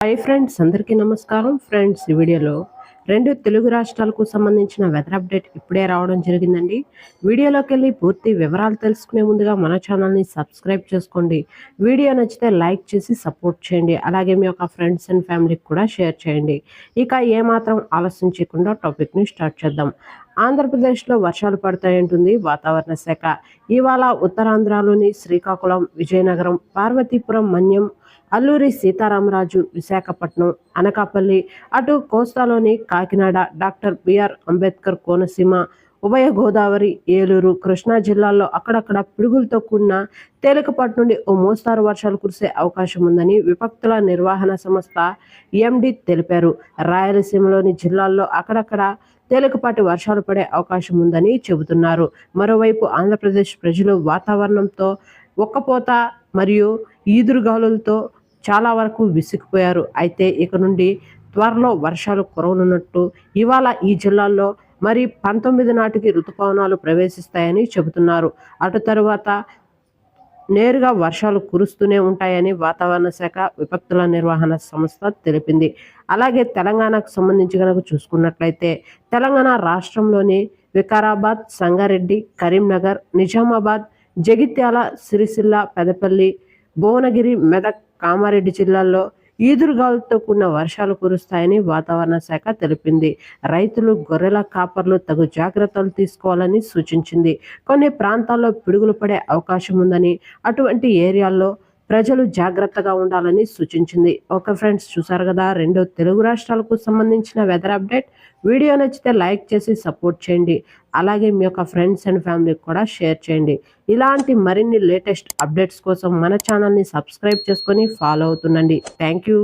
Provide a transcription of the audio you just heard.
Hi friends, అందరికీ నమస్కారం. Friends, ఈ వీడియోలో రెండు తెలుగు రాష్ట్రాలకు సంబంధించిన వెదర్ అప్డేట్ ఇప్పుడే రావడం జరిగిందండి. వీడియోలోకి వెళ్ళి పూర్తి వివరాలు తెలుసుకునే ముందుగా మన ఛానల్ని సబ్స్క్రైబ్ చేసుకోండి. వీడియో నచ్చితే లైక్ చేసి సపోర్ట్ చేయండి. అలాగే మీ యొక్క ఫ్రెండ్స్ అండ్ ఫ్యామిలీకి కూడా షేర్ చేయండి. ఇక ఏమాత్రం ఆలస్యం చేయకుండా టాపిక్ని స్టార్ట్ చేద్దాం. ఆంధ్రప్రదేశ్లో వర్షాలు పడతాయంటుంది వాతావరణ శాఖ. ఇవాళ ఉత్తరాంధ్రలోని శ్రీకాకుళం, విజయనగరం, పార్వతీపురం, మన్యం, అల్లూరి సీతారామరాజు, విశాఖపట్నం, అనకాపల్లి, అటు కోస్తాలోని కాకినాడ, డాక్టర్ బిఆర్ అంబేద్కర్ కోనసీమ, ఉభయ గోదావరి, ఏలూరు, కృష్ణా జిల్లాల్లో అక్కడక్కడ పిడుగులతో కూడిన తేలికపాటి నుండి ఓ మోస్తారు వర్షాలు కురిసే అవకాశం ఉందని విపత్తుల నిర్వహణ సంస్థ ఎండి తెలిపారు. రాయలసీమలోని జిల్లాల్లో అక్కడక్కడ తేలికపాటి వర్షాలు పడే అవకాశం ఉందని చెబుతున్నారు. మరోవైపు ఆంధ్రప్రదేశ్ ప్రజలు వాతావరణంతో ఒక్కపోత మరియు ఈదురుగాలులతో చాలా వరకు విసిగిపోయారు. అయితే ఇక నుండి త్వరలో వర్షాలు కురవనున్నట్టు ఇవాళ ఈ జిల్లాల్లో మరి 19 నాటికి ఋతుపవనాలు ప్రవేశిస్తాయని చెబుతున్నారు. అటు తరువాత నేరుగా వర్షాలు కురుస్తూనే ఉంటాయని వాతావరణ శాఖ విపత్తుల నిర్వహణ సంస్థ తెలిపింది. అలాగే తెలంగాణకు సంబంధించి కనుక చూసుకున్నట్లయితే తెలంగాణ రాష్ట్రంలోని వికారాబాద్, సంగారెడ్డి, కరీంనగర్, నిజామాబాద్, జగిత్యాల, సిరిసిల్ల, పెదపల్లి, భువనగిరి, మెదక్, కామారెడ్డి జిల్లాల్లో ఈదురుగాలులతో కూడిన వర్షాలు కురుస్తాయని వాతావరణ శాఖ తెలిపింది. రైతులు, గొర్రెల కాపర్లు తగు జాగ్రత్తలు తీసుకోవాలని సూచించింది. కొన్ని ప్రాంతాల్లో పిడుగులు పడే అవకాశం ఉందని, అటువంటి ఏరియాల్లో ప్రజలు జాగ్రత్తగా ఉండాలని సూచించింది. ఓకే ఫ్రెండ్స్, చూసారు కదా రెండు తెలుగు రాష్ట్రాలకు సంబంధించిన వెదర్ అప్డేట్. వీడియో నచ్చితే లైక్ చేసి సపోర్ట్ చేయండి. అలాగే మీ యొక్క ఫ్రెండ్స్ అండ్ ఫ్యామిలీకి కూడా షేర్ చేయండి. ఇలాంటి మరిన్ని లేటెస్ట్ అప్డేట్స్ కోసం మన ఛానల్ని సబ్స్క్రైబ్ చేసుకొని ఫాలో అవుతుండండి. Thank you.